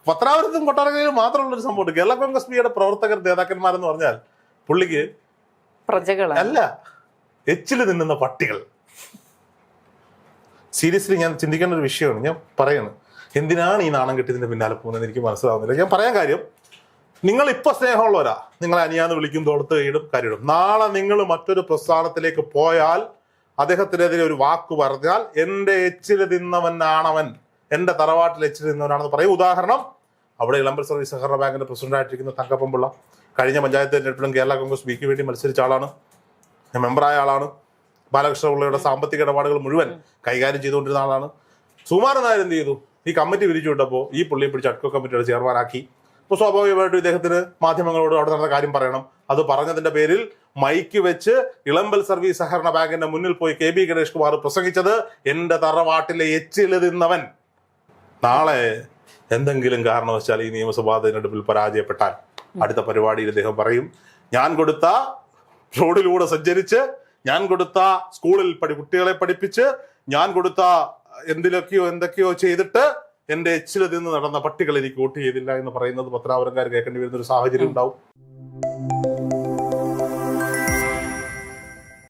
പത്രാവരത്തും കൊട്ടാരക്കരയിലും മാത്രമുള്ള ഒരു സംഭവമുണ്ട്. കേരള കോൺഗ്രസ് പിയുടെ പ്രവർത്തകർ നേതാക്കന്മാരെന്ന് പറഞ്ഞാൽ പുള്ളിക്ക് പ്രജകളല്ല, എച്ചില് തിന്നുന്ന പട്ടികൾ. സീരിയസ്ലി ഞാൻ ചിന്തിക്കേണ്ട ഒരു വിഷയമാണ്. ഞാൻ പറയാണ്, എന്തിനാണ് ഈ നാണം കെട്ടിയതിന്റെ പിന്നാലെ പോകുന്നത് എനിക്ക് മനസ്സിലാവുന്നില്ല. ഞാൻ പറയാൻ കാര്യം, നിങ്ങൾ ഇപ്പൊ സ്നേഹമുള്ളവരാ, നിങ്ങളെ അനിയാന്ന് വിളിക്കും, തോളത്ത് ഇടും, കരിടും. നാളെ നിങ്ങൾ മറ്റൊരു പ്രസ്ഥാനത്തിലേക്ക് പോയാൽ അദ്ദേഹത്തിനെതിരെ ഒരു വാക്ക് പറഞ്ഞാൽ എന്റെ എച്ചില് തിന്നവനാണവൻ, എന്റെ തറവാട്ടിൽ എച്ചില് തിന്നവനാണെന്ന് പറയും. ഉദാഹരണം, അവിടെ ഇളമ്പൽ സർവീസ് സഹകരണ ബാങ്കിന്റെ പ്രസിഡന്റ് ആയിട്ടിരിക്കുന്ന തങ്കപ്പൻപിള്ള കഴിഞ്ഞ പഞ്ചായത്ത് തെരഞ്ഞെടുപ്പിലും കേരള കോൺഗ്രസ് ബിക്ക് വേണ്ടി മത്സരിച്ച ആളാണ്, മെമ്പറായ ആളാണ്. ബാലകൃഷ്ണപിള്ളയുടെ സാമ്പത്തിക ഇടപാടുകൾ മുഴുവൻ കൈകാര്യം ചെയ്തുകൊണ്ടിരുന്ന ആളാണ്. സുകുമാരൻ നായർ എന്ത് ചെയ്തു? ഈ കമ്മിറ്റി പിരിച്ചു വിട്ടപ്പോൾ ഈ പുള്ളിയെ പിടിച്ച് അഡ്കോ കമ്മിറ്റിയുടെ ചെയർമാനാക്കി. ഇപ്പോൾ സ്വാഭാവികമായിട്ടും ഇദ്ദേഹത്തിന് മാധ്യമങ്ങളോട് അവിടെ നടന്ന കാര്യം പറയണം. അത് പറഞ്ഞതിന്റെ പേരിൽ മൈക്ക് വെച്ച് ഇളമ്പൽ സർവീസ് സഹകരണ ബാങ്കിന്റെ മുന്നിൽ പോയി KB ഗണേഷ് കുമാർ പ്രസംഗിച്ചത് എന്റെ തറവാട്ടിലെ എച്ചില് തിന്നവൻ. നാളെ എന്തെങ്കിലും കാരണവശാൽ ഈ നിയമസഭാ തെരഞ്ഞെടുപ്പിൽ പരാജയപ്പെട്ടാൽ അടുത്ത പരിപാടിയിൽ ഇദ്ദേഹം പറയും, ഞാൻ കൊടുത്ത റോഡിലൂടെ സഞ്ചരിച്ച്, ഞാൻ കൊടുത്ത സ്കൂളിൽ കുട്ടികളെ പഠിപ്പിച്ച്, ഞാൻ കൊടുത്ത എന്തൊക്കെയോ ചെയ്തിട്ട് എന്റെ എച്ചില് തിന്ന് നടന്ന പട്ടികൾ എനിക്ക് വോട്ട് ചെയ്തില്ല എന്ന് പറയുന്നത് പത്രാവരംകാർ കേൾക്കേണ്ടി വരുന്ന ഒരു സാഹചര്യം ഉണ്ടാവും.